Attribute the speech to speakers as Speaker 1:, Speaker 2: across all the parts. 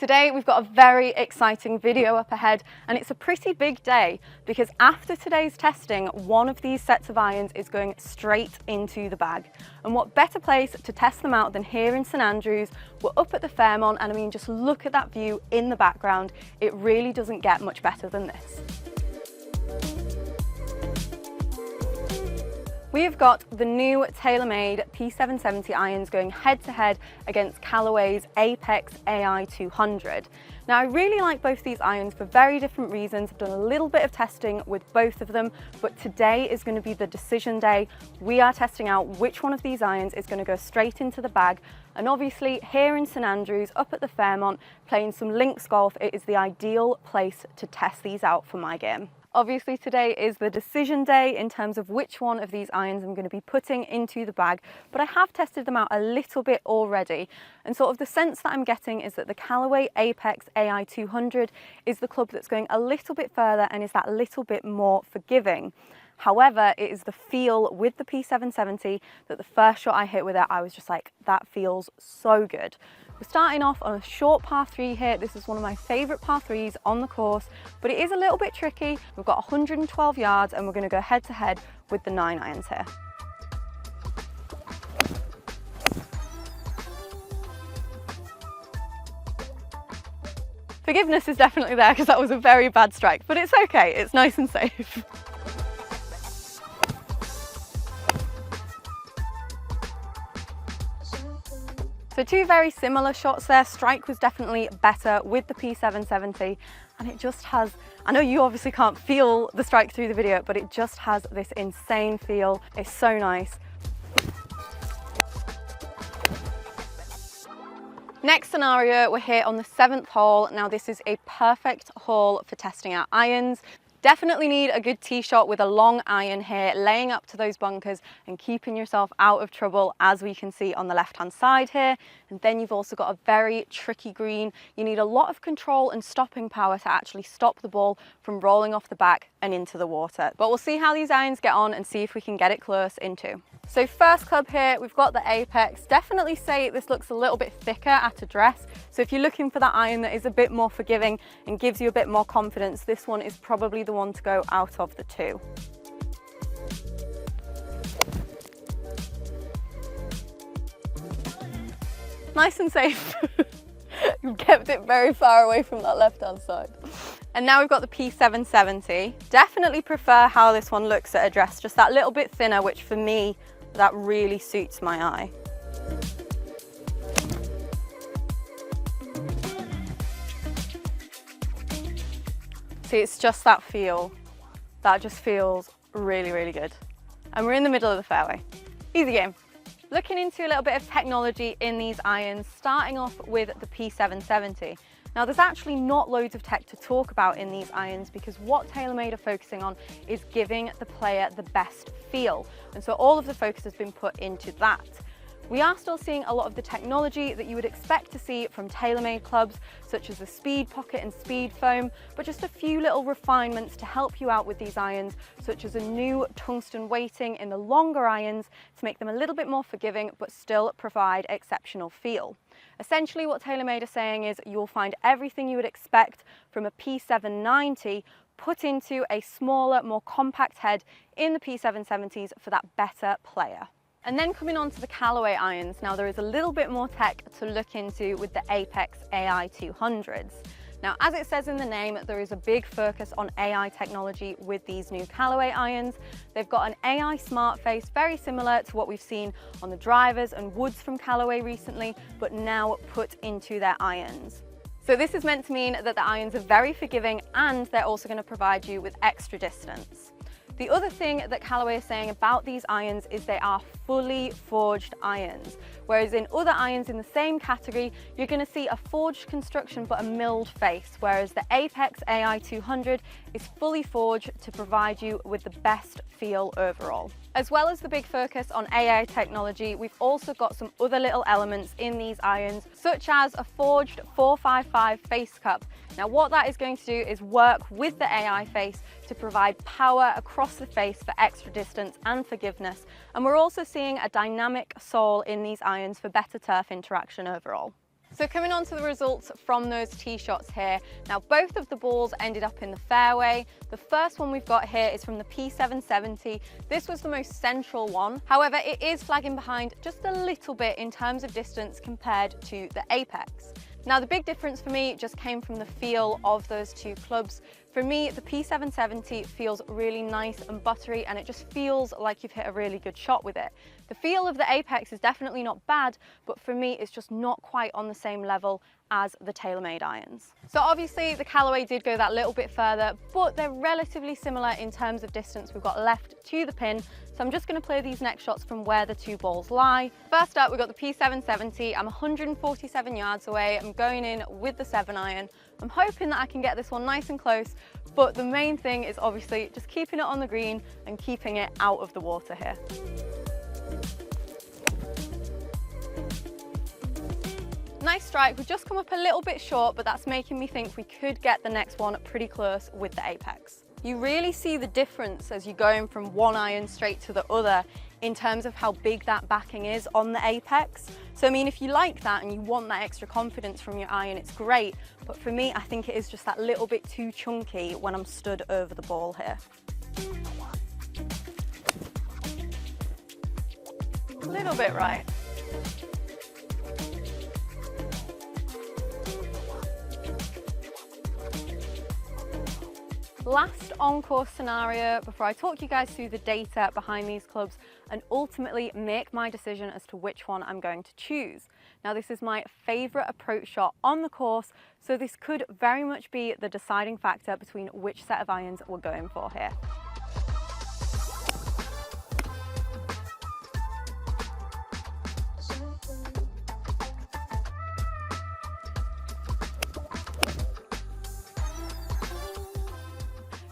Speaker 1: Today we've got a very exciting video up ahead, and it's a pretty big day because after today's testing, one of these sets of irons is going straight into the bag. And what better place to test them out than here in St Andrews? We're up at the Fairmont, and I mean, just look at that view in the background. It really doesn't get much better than this. We have got the new TaylorMade P770 irons going head to head against Callaway's Apex AI 200. Now, I really like both these irons for very different reasons. I've done a little bit of testing with both of them, but today is going to be the decision day. We are testing out which one of these irons is going to go straight into the bag. And obviously here in St Andrews, up at the Fairmont, playing some links golf, it is the ideal place to test these out for my game. Obviously today is the decision day in terms of which one of these irons I'm going to be putting into the bag, but I have tested them out a little bit already, and sort of the sense that I'm getting is that the Callaway Apex AI 200 is the club that's going a little bit further and is that little bit more forgiving. However, it is the feel with the P770 that the first shot I hit with it, I was just like, that feels so good. We're starting off on a short par 3 here. This is one of my favourite par 3s on the course, but it is a little bit tricky. We've got 112 yards and we're going to go head to head with the 9 irons here. Forgiveness is definitely there because that was a very bad strike, but it's okay, it's nice and safe. So two very similar shots there. Strike was definitely better with the P770, and it just has, I know you obviously can't feel the strike through the video, but it just has this insane feel. It's so nice. Next scenario, we're here on the 7th hole. Now this is a perfect hole for testing out irons. Definitely need a good tee shot with a long iron here, laying up to those bunkers and keeping yourself out of trouble, as we can see on the left-hand side here. And then you've also got a very tricky green. You need a lot of control and stopping power to actually stop the ball from rolling off the back and into the water. But we'll see how these irons get on and see if we can get it close in two. So first club here, we've got the Apex. Definitely say this looks a little bit thicker at address. So if you're looking for that iron that is a bit more forgiving and gives you a bit more confidence, this one is probably the one to go out of the two. Nice and safe. You've kept it very far away from that left-hand side. And now we've got the P770. Definitely prefer how this one looks at address, just that little bit thinner, which for me, that really suits my eye. See, it's just that feel. That just feels really, really good. And we're in the middle of the fairway. Easy game. Looking into a little bit of technology in these irons, starting off with the P770. Now there's actually not loads of tech to talk about in these irons because what TaylorMade are focusing on is giving the player the best feel. And so all of the focus has been put into that. We are still seeing a lot of the technology that you would expect to see from TaylorMade clubs, such as the Speed Pocket and Speed Foam, but just a few little refinements to help you out with these irons, such as a new tungsten weighting in the longer irons to make them a little bit more forgiving, but still provide exceptional feel. Essentially what TaylorMade are saying is you'll find everything you would expect from a P790 put into a smaller, more compact head in the P770s for that better player. And then coming on to the Callaway irons, now there is a little bit more tech to look into with the Apex AI 200s. Now, as it says in the name, there is a big focus on AI technology with these new Callaway irons. They've got an AI smart face, very similar to what we've seen on the drivers and woods from Callaway recently, but now put into their irons. So this is meant to mean that the irons are very forgiving and they're also going to provide you with extra distance. The other thing that Callaway is saying about these irons is they are fully forged irons, whereas in other irons in the same category, you're going to see a forged construction but a milled face, whereas the Apex AI 200 is fully forged to provide you with the best feel overall. As well as the big focus on AI technology, we've also got some other little elements in these irons, such as a forged 455 face cup. Now what that is going to do is work with the AI face to provide power across the face for extra distance and forgiveness. And we're also seeing a dynamic sole in these irons for better turf interaction overall. So coming on to the results from those tee shots here. Now both of the balls ended up in the fairway. The first one we've got here is from the P770. This was the most central one. However, it is flagging behind just a little bit in terms of distance compared to the Apex. Now the big difference for me just came from the feel of those two clubs. For me, the P770 feels really nice and buttery, and it just feels like you've hit a really good shot with it. The feel of the Apex is definitely not bad, but for me, it's just not quite on the same level as the TaylorMade irons. So obviously the Callaway did go that little bit further, but they're relatively similar in terms of distance we've got left to the pin. So I'm just going to play these next shots from where the two balls lie. First up, we've got the P770. I'm 147 yards away. I'm going in with the 7-iron. I'm hoping that I can get this one nice and close, but the main thing is obviously just keeping it on the green and keeping it out of the water here. Nice strike. We've just come up a little bit short, but that's making me think we could get the next one pretty close with the Apex. You really see the difference as you're going from one iron straight to the other in terms of how big that backing is on the Apex. So I mean, if you like that and you want that extra confidence from your iron, it's great. But for me, I think it is just that little bit too chunky when I'm stood over the ball here. A little bit right. Last on-course scenario before I talk you guys through the data behind these clubs and ultimately make my decision as to which one I'm going to choose. Now this is my favourite approach shot on the course, so this could very much be the deciding factor between which set of irons we're going for here.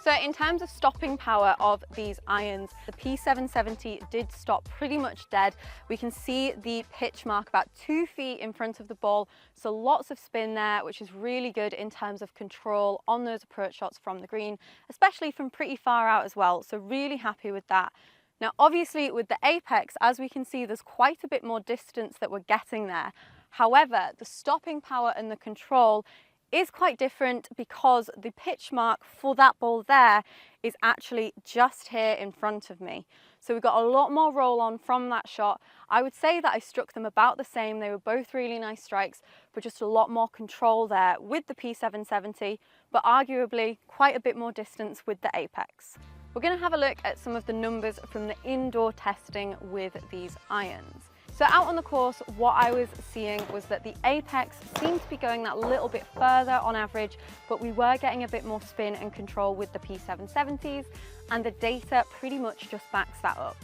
Speaker 1: So in terms of stopping power of these irons, the P770 did stop pretty much dead. We can see the pitch mark about 2 feet in front of the ball. So lots of spin there, which is really good in terms of control on those approach shots from the green, especially from pretty far out as well. So really happy with that. Now, obviously with the Apex, as we can see, there's quite a bit more distance that we're getting there. However, the stopping power and the control is quite different because the pitch mark for that ball there is actually just here in front of me. So we've got a lot more roll on from that shot. I would say that I struck them about the same. They were both really nice strikes, but just a lot more control there with the P770, but arguably quite a bit more distance with the Apex. We're going to have a look at some of the numbers from the indoor testing with these irons. So out on the course, what I was seeing was that the Apex seemed to be going that little bit further on average, but we were getting a bit more spin and control with the P770s, and the data pretty much just backs that up.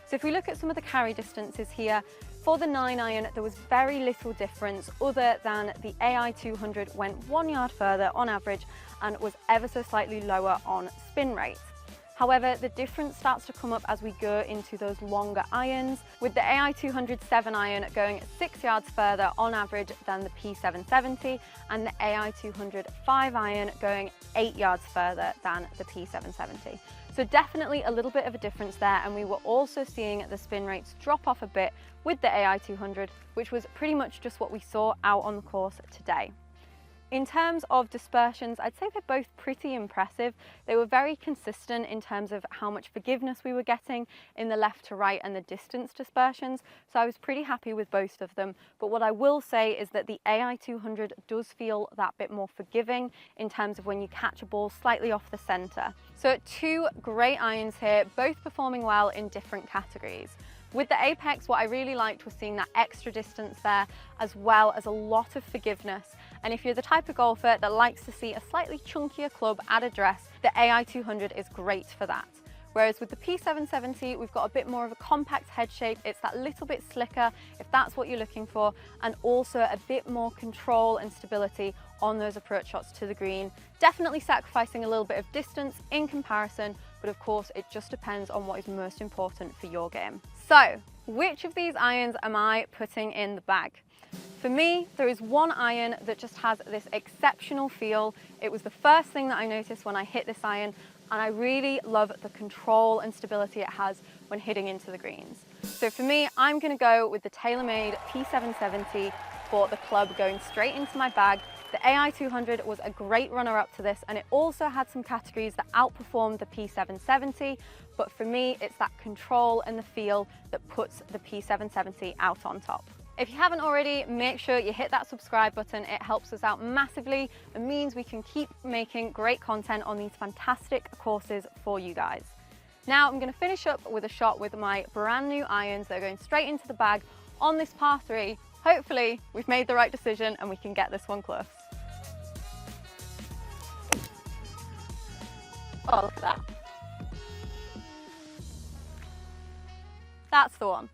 Speaker 1: So if we look at some of the carry distances here, for the 9-iron, there was very little difference other than the AI200 went 1 yard further on average and was ever so slightly lower on spin rate. However, the difference starts to come up as we go into those longer irons, with the AI200 7-iron going 6 yards further on average than the P770, and the AI200 5-iron going 8 yards further than the P770. So definitely a little bit of a difference there, and we were also seeing the spin rates drop off a bit with the AI200, which was pretty much just what we saw out on the course today. In terms of dispersions, I'd say they're both pretty impressive. They were very consistent in terms of how much forgiveness we were getting in the left to right and the distance dispersions, so I was pretty happy with both of them. But what I will say is that the AI200 does feel that bit more forgiving in terms of when you catch a ball slightly off the centre. So 2 great irons here, both performing well in different categories. With the Apex, what I really liked was seeing that extra distance there, as well as a lot of forgiveness. And if you're the type of golfer that likes to see a slightly chunkier club at address, the AI200 is great for that. Whereas with the P770, we've got a bit more of a compact head shape. It's that little bit slicker, if that's what you're looking for, and also a bit more control and stability on those approach shots to the green. Definitely sacrificing a little bit of distance in comparison, but of course it just depends on what is most important for your game. So, which of these irons am I putting in the bag? For me, there is one iron that just has this exceptional feel. It was the first thing that I noticed when I hit this iron, and I really love the control and stability it has when hitting into the greens. So for me, I'm going to go with the TaylorMade P770 for the club going straight into my bag. The AI200 was a great runner-up to this, and it also had some categories that outperformed the P770, but for me, it's that control and the feel that puts the P770 out on top. If you haven't already, make sure you hit that subscribe button. It helps us out massively and means we can keep making great content on these fantastic courses for you guys. Now I'm going to finish up with a shot with my brand new irons that are going straight into the bag on this par 3. Hopefully we've made the right decision and we can get this one close. Oh, look at that. That's the one.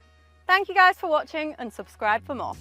Speaker 1: Thank you guys for watching and subscribe for more.